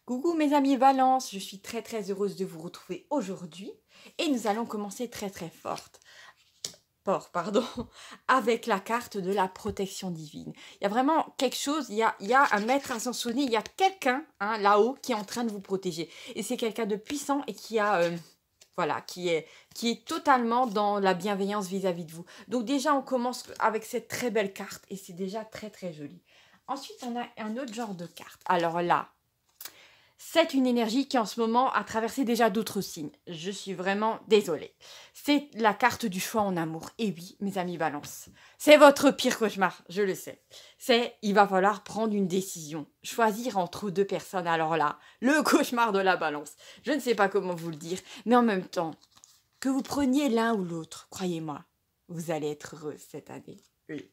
Coucou mes amis Valence, je suis très heureuse de vous retrouver aujourd'hui et nous allons commencer très fort, avec la carte de la protection divine. Il y a vraiment quelque chose, il y a un maître ascensionné, il y a quelqu'un là-haut qui est en train de vous protéger. Et c'est quelqu'un de puissant et voilà, qui est totalement dans la bienveillance vis-à-vis de vous. Donc déjà, on commence avec cette très belle carte et c'est déjà très joli. Ensuite, on a un autre genre de carte. Alors là, c'est une énergie qui en ce moment a traversé déjà d'autres signes. Je suis vraiment désolée. C'est la carte du choix en amour. Et oui, mes amis Balance, c'est votre pire cauchemar, je le sais. Il va falloir prendre une décision, choisir entre deux personnes. Alors là, le cauchemar de la Balance. Je ne sais pas comment vous le dire, mais en même temps, que vous preniez l'un ou l'autre, croyez-moi, vous allez être heureuse cette année. Oui.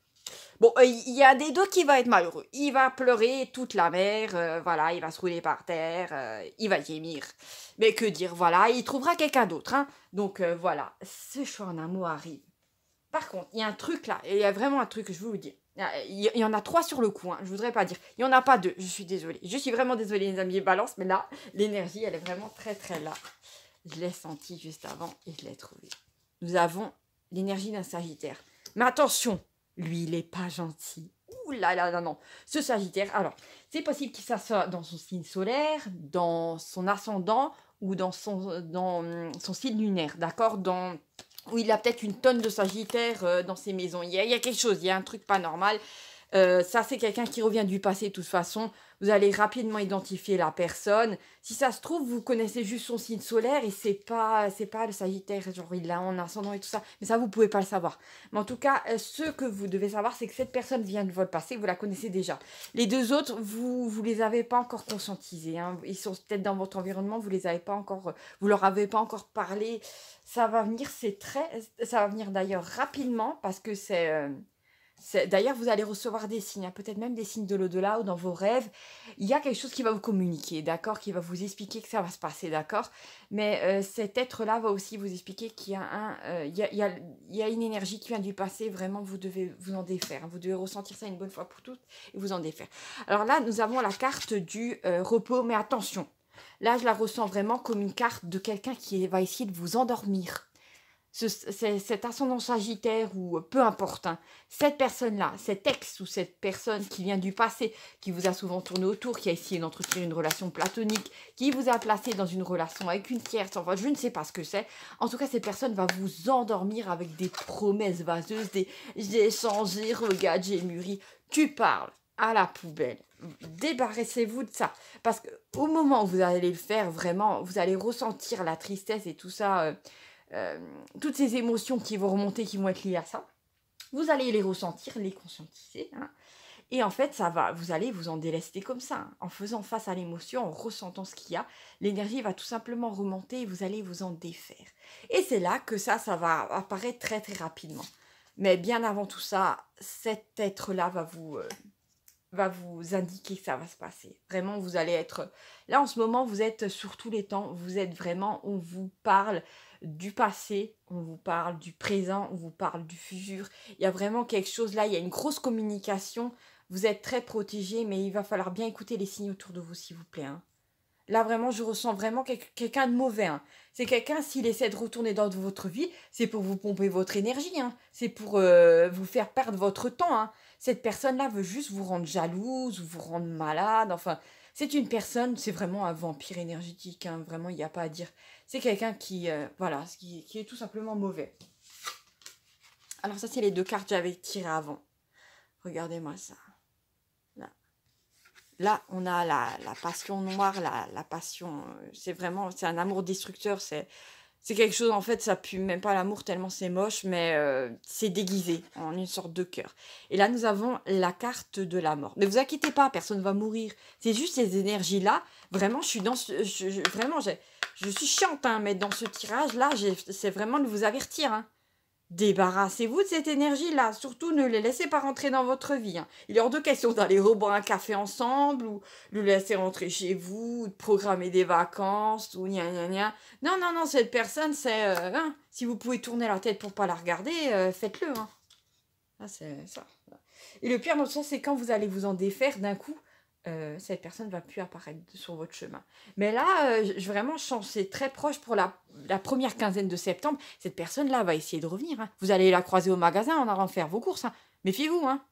Bon, il y a des deux qui va être malheureux. Il va pleurer toute la mer, voilà, il va se rouler par terre, il va gémir. Mais que dire, voilà, il trouvera quelqu'un d'autre, hein. Donc voilà, ce choix en amour arrive. Par contre, il y a un truc là, il y a vraiment un truc que je veux vous dire. Il y en a trois sur le coup, hein, je voudrais pas dire. Il y en a pas deux, je suis désolée. Je suis vraiment désolée, les amis Balance, mais là, l'énergie, elle est vraiment très là. Je l'ai senti juste avant et je l'ai trouvé. Nous avons l'énergie d'un Sagittaire. Mais attention, lui, il est pas gentil. Ouh là là, non. Ce Sagittaire, alors, c'est possible qu'il soit dans son signe solaire, dans son ascendant ou dans son signe lunaire, d'accord, où il a peut-être une tonne de Sagittaire dans ses maisons. Il y a quelque chose, il y a un truc pas normal. Ça, c'est quelqu'un qui revient du passé de toute façon. Vous allez rapidement identifier la personne. Si ça se trouve, vous connaissez juste son signe solaire et c'est pas le Sagittaire, genre il a en ascendant et tout ça. Mais ça, vous pouvez pas le savoir. Mais en tout cas, ce que vous devez savoir, c'est que cette personne vient de votre passé, vous la connaissez déjà. Les deux autres, vous les avez pas encore conscientisés, hein. Ils sont peut-être dans votre environnement, vous les avez pas encore, vous leur avez pas encore parlé. Ça va venir, ça va venir d'ailleurs rapidement parce que d'ailleurs, vous allez recevoir des signes, hein, peut-être même des signes de l'au-delà ou dans vos rêves. Il y a quelque chose qui va vous communiquer, d'accord, qui va vous expliquer que ça va se passer, d'accord. Mais cet être-là va aussi vous expliquer qu'il y a il y a une énergie qui vient du passé. Vraiment, vous devez vous en défaire, hein. Vous devez ressentir ça une bonne fois pour toutes et vous en défaire. Alors là, nous avons la carte du repos, mais attention. Là, je la ressens vraiment comme une carte de quelqu'un qui va essayer de vous endormir. Cet ascendant sagittaire ou peu importe, hein, cette personne-là, cet ex ou cette personne qui vient du passé, qui vous a souvent tourné autour, qui a essayé d'entretenir une relation platonique, qui vous a placé dans une relation avec une tierce, enfin je ne sais pas ce que c'est. En tout cas, cette personne va vous endormir avec des promesses vaseuses, des j'ai changé, regarde, j'ai mûri. Tu parles à la poubelle. Débarrassez-vous de ça. Parce qu'au moment où vous allez le faire, vraiment, vous allez ressentir la tristesse et tout ça. Toutes ces émotions qui vont remonter, qui vont être liées à ça, vous allez les ressentir, les conscientiser, hein, et en fait, vous allez vous en délester comme ça, hein, en faisant face à l'émotion, en ressentant ce qu'il y a, l'énergie va tout simplement remonter et vous allez vous en défaire. Et c'est là que ça va apparaître très rapidement. Mais bien avant tout ça, cet être-là va vous indiquer que ça va se passer. Vraiment, vous allez être... Là, en ce moment, vous êtes sur tous les temps. Vous êtes vraiment... On vous parle du passé, on vous parle du présent, on vous parle du futur. Il y a vraiment quelque chose là, il y a une grosse communication. Vous êtes très protégé, mais il va falloir bien écouter les signes autour de vous, s'il vous plaît, hein. Là, vraiment, je ressens vraiment quelqu'un de mauvais, hein. C'est quelqu'un, s'il essaie de retourner dans votre vie, c'est pour vous pomper votre énergie, hein. C'est pour vous faire perdre votre temps, hein. Cette personne-là veut juste vous rendre jalouse ou vous rendre malade. Enfin, c'est une personne, c'est vraiment un vampire énergétique, hein. Vraiment, il n'y a pas à dire. C'est quelqu'un voilà, qui est tout simplement mauvais. Alors ça, c'est les deux cartes que j'avais tirées avant. Regardez-moi ça. Là, on a la passion noire, la passion, c'est un amour destructeur, c'est quelque chose, en fait, ça pue même pas l'amour tellement c'est moche, mais c'est déguisé en une sorte de cœur. Et là, nous avons la carte de la mort. Ne vous inquiétez pas, personne ne va mourir. C'est juste ces énergies-là. Vraiment, je suis dans je suis chiante, hein, mais dans ce tirage-là, c'est vraiment de vous avertir, hein. Débarrassez-vous de cette énergie-là. Surtout, ne les laissez pas rentrer dans votre vie, hein. Il est hors de question d'aller reboire un café ensemble ou le laisser rentrer chez vous, ou de programmer des vacances ou gna gna gna. Non, cette personne, c'est... hein, si vous pouvez tourner la tête pour pas la regarder, faites-le, hein. Ah, c'est ça. Et le pire dans tout ça, c'est quand vous allez vous en défaire d'un coup, cette personne ne va plus apparaître sur votre chemin. Mais là, vraiment, je sens c'est très proche pour la première quinzaine de septembre. Cette personne-là va essayer de revenir. Hein. Vous allez la croiser au magasin en allant faire vos courses. Hein. Méfiez-vous. Hein.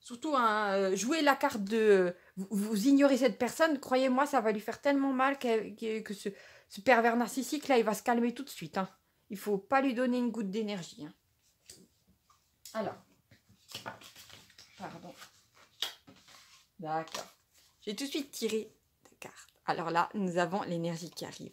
Surtout, hein, jouez la carte de... Vous ignorez cette personne, croyez-moi, ça va lui faire tellement mal que ce pervers narcissique-là, il va se calmer tout de suite. Hein. Il faut pas lui donner une goutte d'énergie. Hein. Alors, pardon. D'accord. J'ai tout de suite tiré des cartes. Alors là, nous avons l'énergie qui arrive.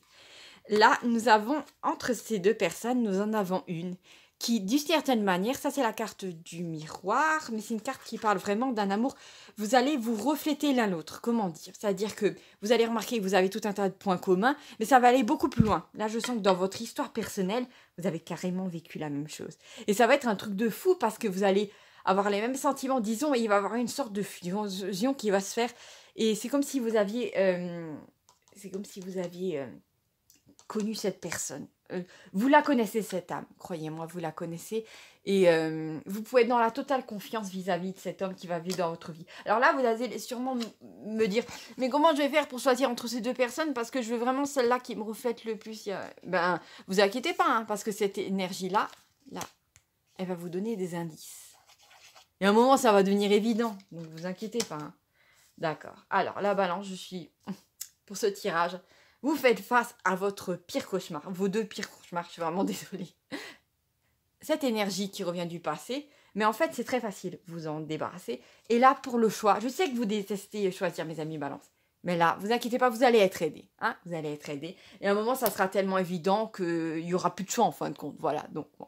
Là, nous avons, entre ces deux personnes, nous en avons une qui, d'une certaine manière, ça c'est la carte du miroir, mais c'est une carte qui parle vraiment d'un amour. Vous allez vous refléter l'un l'autre, comment dire? C'est-à-dire que vous allez remarquer que vous avez tout un tas de points communs, mais ça va aller beaucoup plus loin. Là, je sens que dans votre histoire personnelle, vous avez carrément vécu la même chose. Et ça va être un truc de fou parce que vous allez avoir les mêmes sentiments, disons, et il va y avoir une sorte de fusion qui va se faire. Et c'est comme si vous aviez... connu cette personne. Vous la connaissez, cette âme, croyez-moi, vous la connaissez. Et vous pouvez être dans la totale confiance vis-à-vis de cet homme qui va vivre dans votre vie. Alors là, vous allez sûrement me dire, mais comment je vais faire pour choisir entre ces deux personnes? Parce que je veux vraiment celle-là qui me reflète le plus. Ben, vous inquiétez pas, hein, parce que cette énergie-là, là, elle va vous donner des indices. Et à un moment, ça va devenir évident. Donc, vous inquiétez pas. Hein. D'accord. Alors, la balance, je suis... Pour ce tirage... Vous faites face à votre pire cauchemar, vos deux pires cauchemars, je suis vraiment désolée. Cette énergie qui revient du passé, mais en fait c'est très facile, vous en débarrasser. Et là pour le choix, je sais que vous détestez choisir mes amis balance, mais là, vous inquiétez pas, vous allez être aidés. Hein, vous allez être aidés. Et à un moment ça sera tellement évident qu'il n'y aura plus de choix en fin de compte. Voilà, donc bon.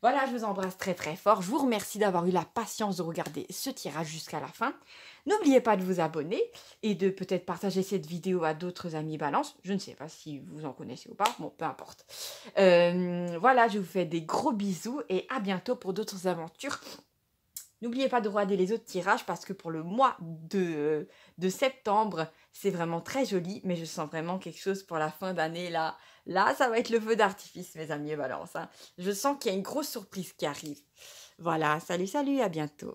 Voilà, je vous embrasse très très fort. Je vous remercie d'avoir eu la patience de regarder ce tirage jusqu'à la fin. N'oubliez pas de vous abonner et de peut-être partager cette vidéo à d'autres amis balance. Je ne sais pas si vous en connaissez ou pas. Bon, peu importe. Voilà, je vous fais des gros bisous et à bientôt pour d'autres aventures. N'oubliez pas de regarder les autres tirages parce que pour le mois de septembre, c'est vraiment très joli. Mais je sens vraiment quelque chose pour la fin d'année là. Là, ça va être le feu d'artifice, mes amis balance. Hein. Je sens qu'il y a une grosse surprise qui arrive. Voilà, salut, salut, à bientôt.